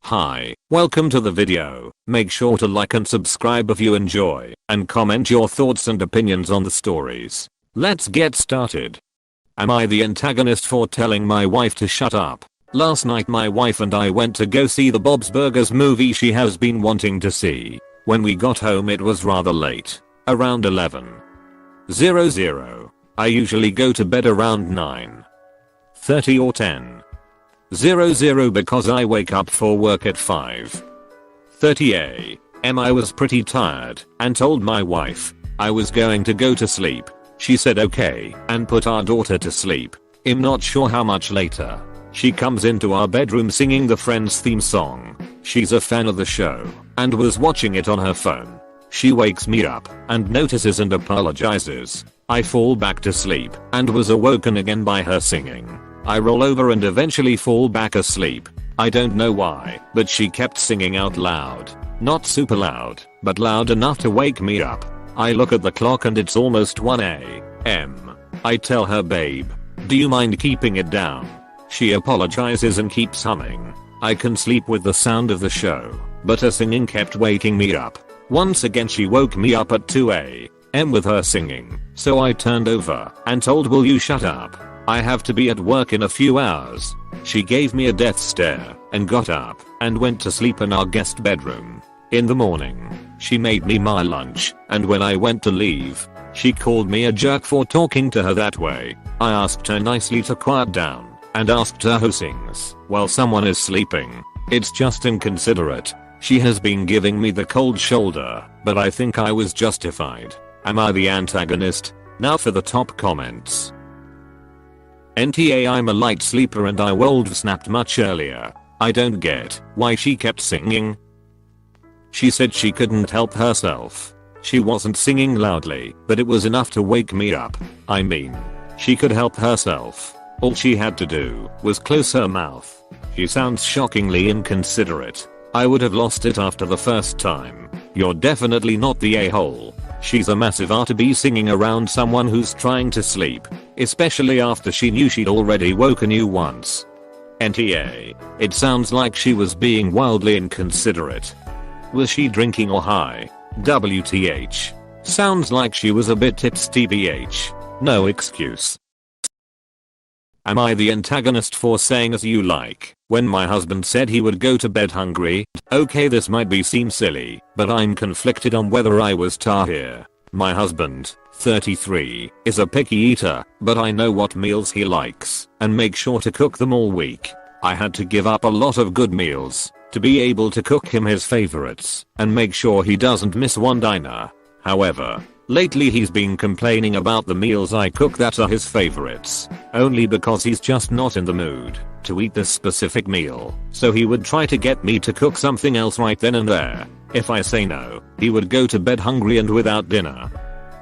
Hi, welcome to the video. Make sure to like and subscribe if you enjoy, and comment your thoughts and opinions on the stories. Let's get started. Am I the antagonist for telling my wife to shut up? Last night my wife and I went to go see the Bob's Burgers movie she has been wanting to see. When we got home it was rather late. Around 11:00. I usually go to bed around 9:30 or 10:00 because I wake up for work at 5:30 a.m. I was pretty tired and told my wife I was going to go to sleep. She said okay and put our daughter to sleep. I'm not sure how much later. She comes into our bedroom singing the Friends theme song. She's a fan of the show and was watching it on her phone. She wakes me up and notices and apologizes. I fall back to sleep and was awoken again by her singing. I roll over and eventually fall back asleep. I don't know why, but she kept singing out loud. Not super loud, but loud enough to wake me up. I look at the clock and it's almost 1 a.m. I tell her, babe, do you mind keeping it down? She apologizes and keeps humming. I can sleep with the sound of the show, but her singing kept waking me up. Once again she woke me up at 2 a.m. with her singing, so I turned over and told, will you shut up? I have to be at work in a few hours. She gave me a death stare and got up and went to sleep in our guest bedroom. In the morning, she made me my lunch, and when I went to leave, she called me a jerk for talking to her that way. I asked her nicely to quiet down and asked her who sings while someone is sleeping. It's just inconsiderate. She has been giving me the cold shoulder, but I think I was justified. Am I the antagonist? Now for the top comments. NTA, I'm a light sleeper and I would have snapped much earlier. I don't get why she kept singing. She said she couldn't help herself. She wasn't singing loudly, but it was enough to wake me up. I mean, she could help herself. All she had to do was close her mouth. She sounds shockingly inconsiderate. I would have lost it after the first time. You're definitely not the a-hole. She's a massive R to be singing around someone who's trying to sleep, especially after she knew she'd already woken you once. NTA, it sounds like she was being wildly inconsiderate. Was she drinking or high? WTH. Sounds like she was a bit tipsy TBH. No excuse. Am I the antagonist for saying as you like? When my husband said he would go to bed hungry, okay, this might seem silly, but I'm conflicted on whether I was tired. My husband, 33, is a picky eater, but I know what meals he likes and make sure to cook them all week. I had to give up a lot of good meals to be able to cook him his favorites and make sure he doesn't miss one diner. However, lately he's been complaining about the meals I cook that are his favorites, only because he's just not in the mood to eat this specific meal, so he would try to get me to cook something else right then and there. If I say no, he would go to bed hungry and without dinner.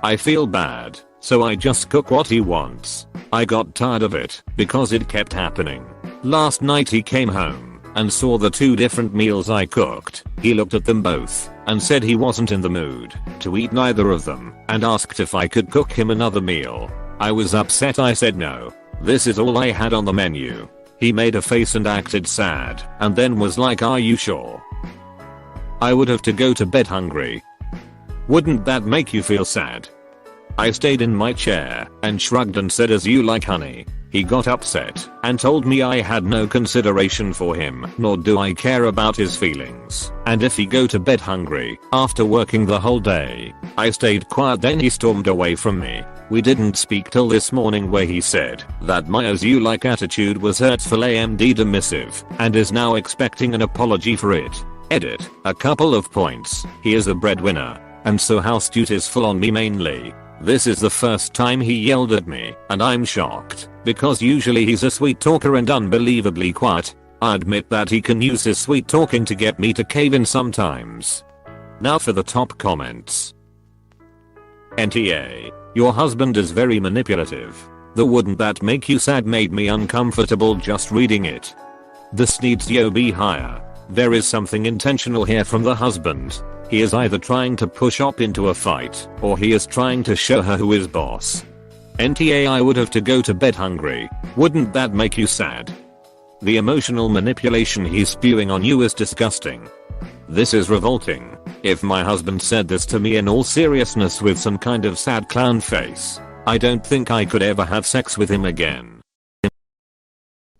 I feel bad, so I just cook what he wants. I got tired of it because it kept happening. Last night he came home and saw the 2 different meals I cooked. He looked at them both and said he wasn't in the mood to eat neither of them and asked if I could cook him another meal. I was upset. I said no. This is all I had on the menu. He made a face and acted sad and then was like, are you sure? I would have to go to bed hungry. Wouldn't that make you feel sad? I stayed in my chair and shrugged and said, as you like, honey. He got upset and told me I had no consideration for him, nor do I care about his feelings, and if he go to bed hungry after working the whole day. I stayed quiet, then he stormed away from me. We didn't speak till this morning, where he said that my as you like attitude was hurtful and dismissive and is now expecting an apology for it. Edit. A couple of points. He is a breadwinner, and so house duties fall on me mainly. This is the first time he yelled at me, and I'm shocked, because usually he's a sweet talker and unbelievably quiet. I admit that he can use his sweet talking to get me to cave in sometimes. Now for the top comments. NTA, your husband is very manipulative. The wouldn't that make you sad made me uncomfortable just reading it. This needs to be higher. There is something intentional here from the husband. He is either trying to push up into a fight, or he is trying to show her who is boss. NTA, I would have to go to bed hungry. Wouldn't that make you sad? The emotional manipulation he's spewing on you is disgusting. This is revolting. If my husband said this to me in all seriousness with some kind of sad clown face, I don't think I could ever have sex with him again.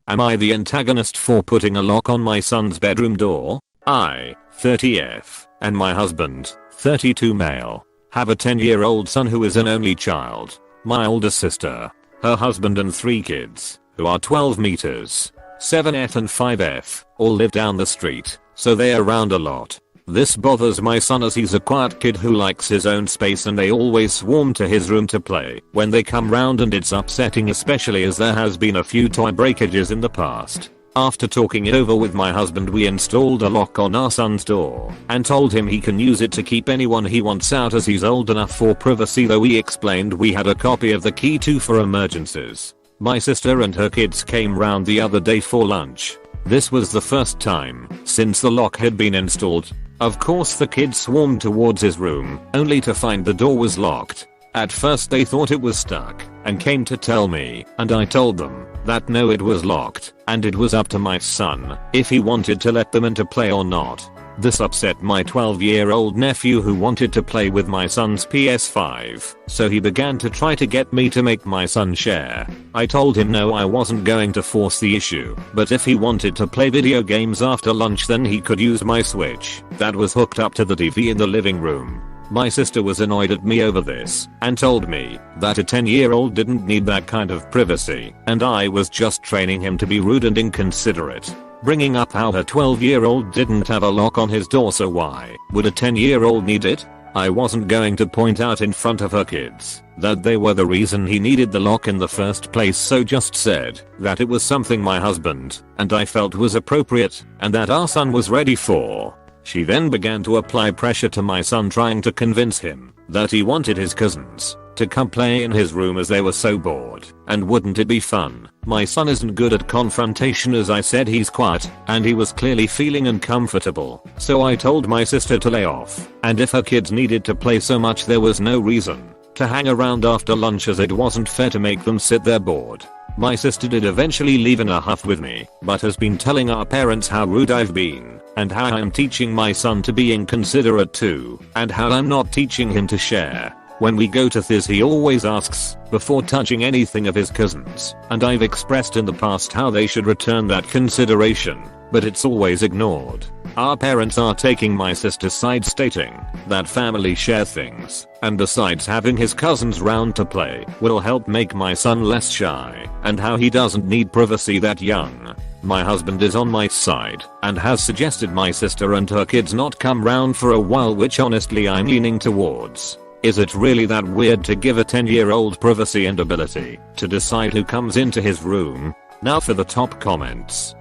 Am I the antagonist for putting a lock on my son's bedroom door? I, 30F, and my husband, 32 male, have a 10-year-old son who is an only child. My older sister, her husband and 3 kids, who are 12 meters, 7F and 5F, all live down the street, so they are around a lot. This bothers my son as he's a quiet kid who likes his own space and they always swarm to his room to play when they come round, and it's upsetting, especially as there has been a few toy breakages in the past. After talking it over with my husband, we installed a lock on our son's door and told him he can use it to keep anyone he wants out as he's old enough for privacy, though we explained we had a copy of the key too for emergencies. My sister and her kids came round the other day for lunch. This was the first time since the lock had been installed. Of course the kids swarmed towards his room, only to find the door was locked. At first they thought it was stuck, and came to tell me, and I told them that no, it was locked, and it was up to my son if he wanted to let them in to play or not. This upset my 12-year-old nephew who wanted to play with my son's PS5, so he began to try to get me to make my son share. I told him no, I wasn't going to force the issue, but if he wanted to play video games after lunch then he could use my Switch that was hooked up to the TV in the living room. My sister was annoyed at me over this and told me that a 10-year-old didn't need that kind of privacy, and I was just training him to be rude and inconsiderate, bringing up how her 12-year-old didn't have a lock on his door, so why would a 10-year-old need it? I wasn't going to point out in front of her kids that they were the reason he needed the lock in the first place, so just said that it was something my husband and I felt was appropriate and that our son was ready for. She then began to apply pressure to my son, trying to convince him that he wanted his cousins to come play in his room as they were so bored, and wouldn't it be fun? My son isn't good at confrontation, as I said he's quiet, and he was clearly feeling uncomfortable, so I told my sister to lay off, and if her kids needed to play so much there was no reason to hang around after lunch, as it wasn't fair to make them sit there bored. My sister did eventually leave in a huff with me, but has been telling our parents how rude I've been, and how I'm teaching my son to be inconsiderate too, and how I'm not teaching him to share. When we go to Thiz he always asks before touching anything of his cousins, and I've expressed in the past how they should return that consideration, but it's always ignored. Our parents are taking my sister's side, stating that family share things, and besides having his cousins round to play will help make my son less shy, and how he doesn't need privacy that young. My husband is on my side and has suggested my sister and her kids not come round for a while, which honestly I'm leaning towards. Is it really that weird to give a 10-year-old privacy and ability to decide who comes into his room? Now for the top comments.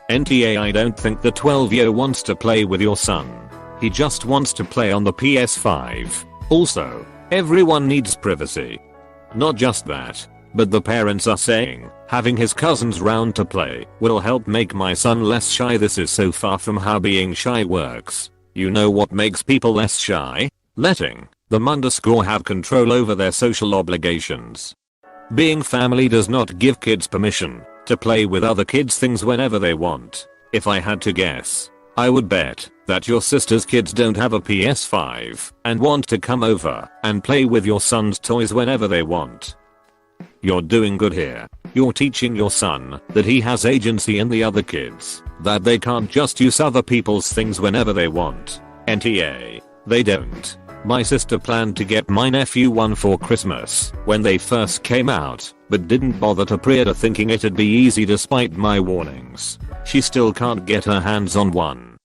NTA, I don't think the 12-year wants to play with your son. He just wants to play on the PS5. Also, everyone needs privacy. Not just that, but the parents are saying having his cousins round to play will help make my son less shy. This is so far from how being shy works. You know what makes people less shy? Letting them have control over their social obligations. Being family does not give kids permission to play with other kids' things whenever they want. If I had to guess, I would bet that your sister's kids don't have a PS5 and want to come over and play with your son's toys whenever they want. You're doing good here. You're teaching your son that he has agency in the other kids, that they can't just use other people's things whenever they want. NTA, they don't. My sister planned to get my nephew one for Christmas when they first came out, but didn't bother to pre-order, thinking it'd be easy despite my warnings. She still can't get her hands on one.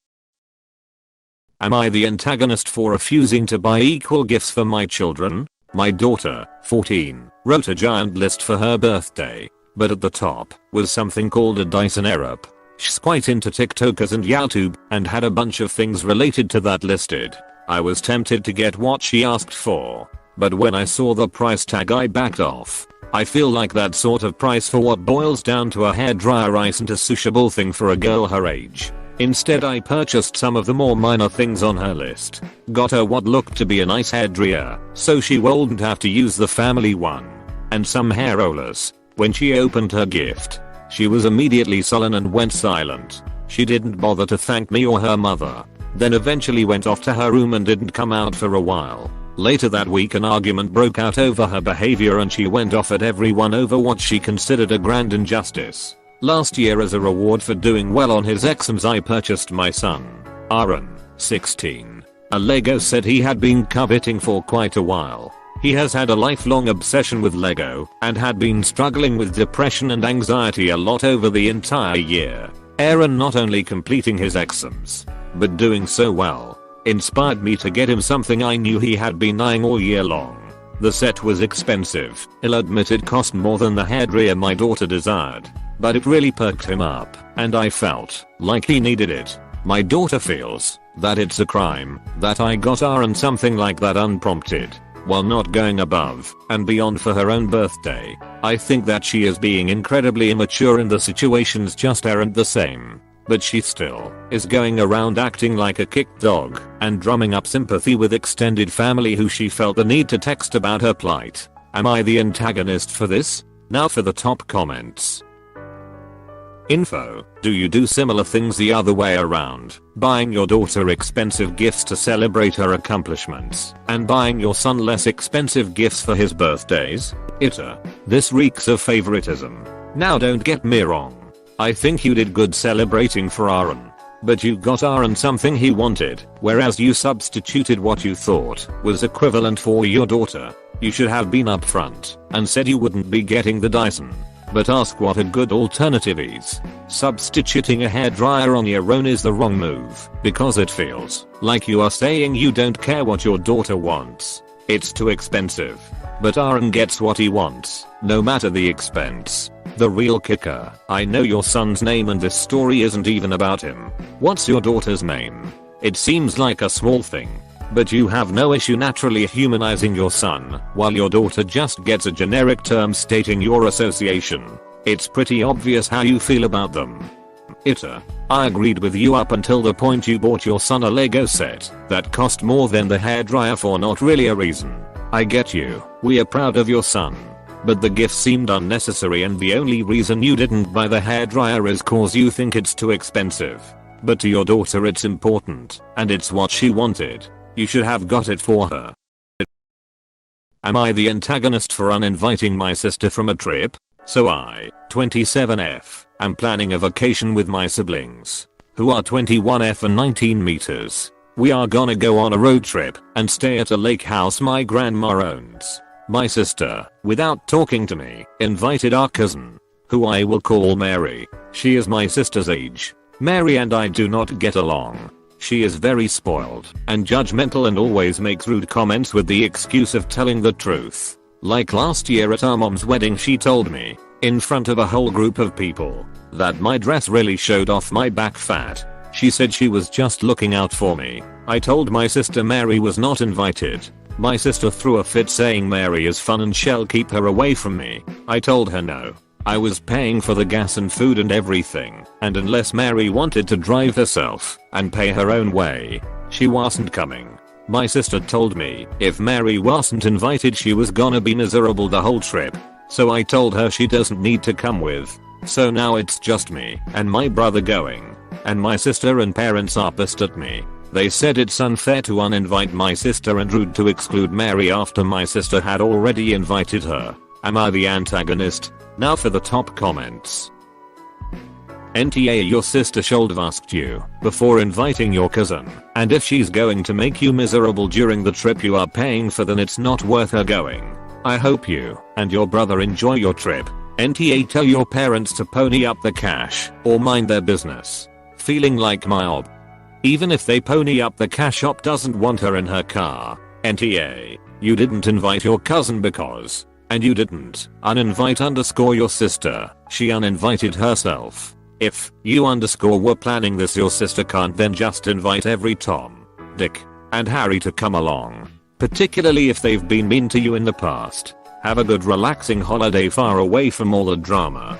Am I the antagonist for refusing to buy equal gifts for my children? My daughter, 14, wrote a giant list for her birthday, but at the top was something called a Dyson Airwrap. She's quite into TikTokers and YouTube and had a bunch of things related to that listed. I was tempted to get what she asked for, but when I saw the price tag I backed off. I feel like that sort of price for what boils down to a hairdryer isn't a suitable thing for a girl her age. Instead I purchased some of the more minor things on her list. Got her what looked to be a nice hairdryer, so she wouldn't have to use the family one, and some hair rollers. When she opened her gift, She was immediately sullen and went silent. She didn't bother to thank me or her mother. Then eventually went off to her room and didn't come out for a while. Later that week an argument broke out over her behavior and she went off at everyone over what she considered a grand injustice. Last year, as a reward for doing well on his exams, I purchased my son, Aaron, 16, a Lego set he had been coveting for quite a while. He has had a lifelong obsession with Lego and had been struggling with depression and anxiety a lot over the entire year. Aaron not only completing his exams, but doing so well, inspired me to get him something I knew he had been eyeing all year long. The set was expensive. I'll admit it cost more than the hairdryer my daughter desired, but it really perked him up, and I felt like he needed it. My daughter feels that it's a crime that I got Aaron something like that unprompted, while not going above and beyond for her own birthday. I think that she is being incredibly immature and the situations just aren't the same. But she still is going around acting like a kicked dog and drumming up sympathy with extended family who she felt the need to text about her plight. Am I the antagonist for this? Now for the top comments. Info: do you do similar things the other way around, buying your daughter expensive gifts to celebrate her accomplishments and buying your son less expensive gifts for his birthdays? AITA: this reeks of favoritism. Now don't get me wrong, I think you did good celebrating for Aaron, but you got Aaron something he wanted, whereas you substituted what you thought was equivalent for your daughter. You should have been upfront and said you wouldn't be getting the Dyson, but ask what a good alternative is. Substituting a hairdryer on your own is the wrong move, because it feels like you are saying you don't care what your daughter wants. It's too expensive. But Aaron gets what he wants, no matter the expense. The real kicker: I know your son's name and this story isn't even about him. What's your daughter's name? It seems like a small thing, but you have no issue naturally humanizing your son, while your daughter just gets a generic term stating your association. It's pretty obvious how you feel about them. AITA: I agreed with you up until the point you bought your son a Lego set that cost more than the hairdryer for not really a reason. I get you, we are proud of your son, but the gift seemed unnecessary and the only reason you didn't buy the hairdryer is cause you think it's too expensive. But to your daughter it's important, and it's what she wanted. You should have got it for her. Am I the antagonist for uninviting my sister from a trip? So I, 27F, am planning a vacation with my siblings, who are 21F and 19 meters. We are gonna go on a road trip and stay at a lake house my grandma owns. My sister, without talking to me, invited our cousin, who I will call Mary. She is my sister's age. Mary and I do not get along. She is very spoiled and judgmental and always makes rude comments with the excuse of telling the truth. Like last year at our mom's wedding, she told me, in front of a whole group of people, that my dress really showed off my back fat. She said she was just looking out for me. I told my sister Mary was not invited. My sister threw a fit saying Mary is fun and shall keep her away from me. I told her no. I was paying for the gas and food and everything, and unless Mary wanted to drive herself and pay her own way, she wasn't coming. My sister told me if Mary wasn't invited she was gonna be miserable the whole trip. So I told her she doesn't need to come with. So now it's just me and my brother going. And my sister and parents are pissed at me. They said it's unfair to uninvite my sister and rude to exclude Mary after my sister had already invited her. Am I the antagonist? Now for the top comments. NTA: your sister should have asked you before inviting your cousin, and if she's going to make you miserable during the trip you are paying for, then it's not worth her going. I hope you and your brother enjoy your trip. NTA: tell your parents to pony up the cash or mind their business. Feeling like my ob. Even if they pony up the cash, op doesn't want her in her car. NTA: you didn't invite your cousin because, and you didn't uninvite your sister, she uninvited herself. If you were planning this, your sister can't then just invite every Tom, Dick, and Harry to come along, particularly if they've been mean to you in the past. Have a good relaxing holiday far away from all the drama.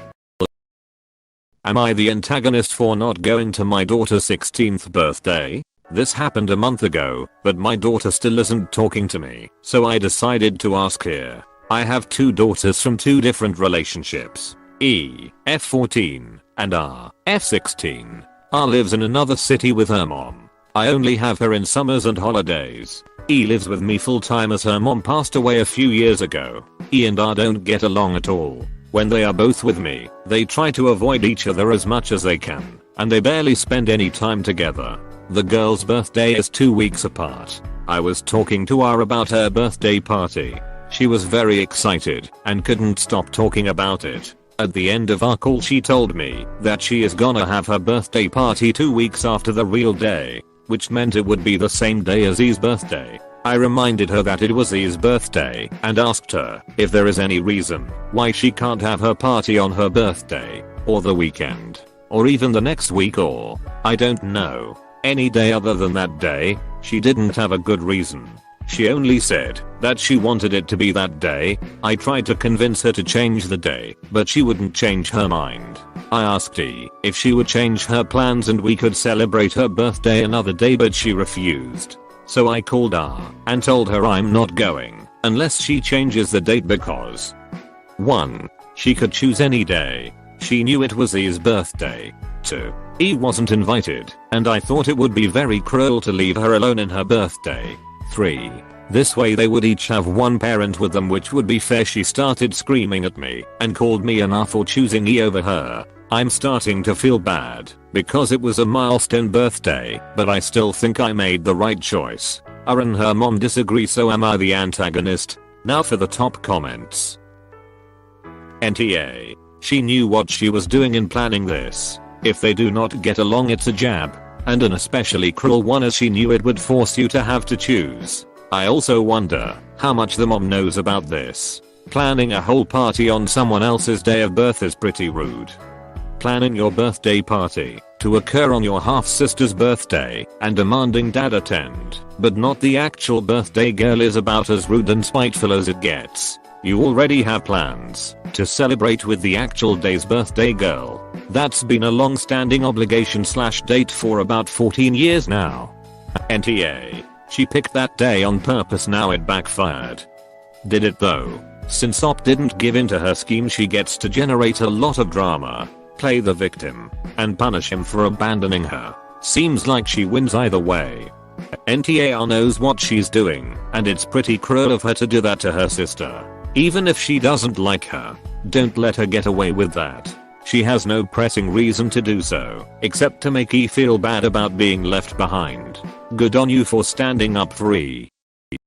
Am I the antagonist for not going to my daughter's 16th birthday? This happened a month ago, but my daughter still isn't talking to me, so I decided to ask here. I have two daughters from two different relationships. E, F14, and R, F16. R lives in another city with her mom. I only have her in summers and holidays. E lives with me full time as her mom passed away a few years ago. E and R don't get along at all. When they are both with me, they try to avoid each other as much as they can, and they barely spend any time together. The girl's birthday is 2 weeks apart. I was talking to R about her birthday party. She was very excited and couldn't stop talking about it. At the end of our call she told me that she is gonna have her birthday party 2 weeks after the real day, which meant it would be the same day as E's birthday. I reminded her that it was E's birthday and asked her if there is any reason why she can't have her party on her birthday, or the weekend, or even the next week, or, I don't know, any day other than that day. She didn't have a good reason. She only said that she wanted it to be that day. I tried to convince her to change the day, but she wouldn't change her mind. I asked E if she would change her plans and we could celebrate her birthday another day, but she refused. So I called R and told her I'm not going unless she changes the date because 1. She could choose any day. She knew it was E's birthday. 2. E wasn't invited, and I thought it would be very cruel to leave her alone in her birthday. 3. This way they would each have one parent with them, which would be fair. She started screaming at me and called me an R for choosing E over her. I'm starting to feel bad because it was a milestone birthday, but I still think I made the right choice. R and her mom disagree, so am I the antagonist? Now for the top comments. NTA. She knew what she was doing in planning this. If they do not get along, it's a jab, and an especially cruel one, as she knew it would force you to have to choose. I also wonder how much the mom knows about this. Planning a whole party on someone else's day of birth is pretty rude. Planning your birthday party to occur on your half-sister's birthday and demanding dad attend, but not the actual birthday girl, is about as rude and spiteful as it gets. You already have plans to celebrate with the actual day's birthday girl. That's been a long-standing obligation / date for about 14 years now. NTA. She picked that day on purpose, now it backfired. Did it though? Since Op didn't give in to her scheme, she gets to generate a lot of drama, play the victim, and punish him for abandoning her. Seems like she wins either way. NTA knows what she's doing, and it's pretty cruel of her to do that to her sister. Even if she doesn't like her, don't let her get away with that. She has no pressing reason to do so, except to make E feel bad about being left behind. Good on you for standing up for E.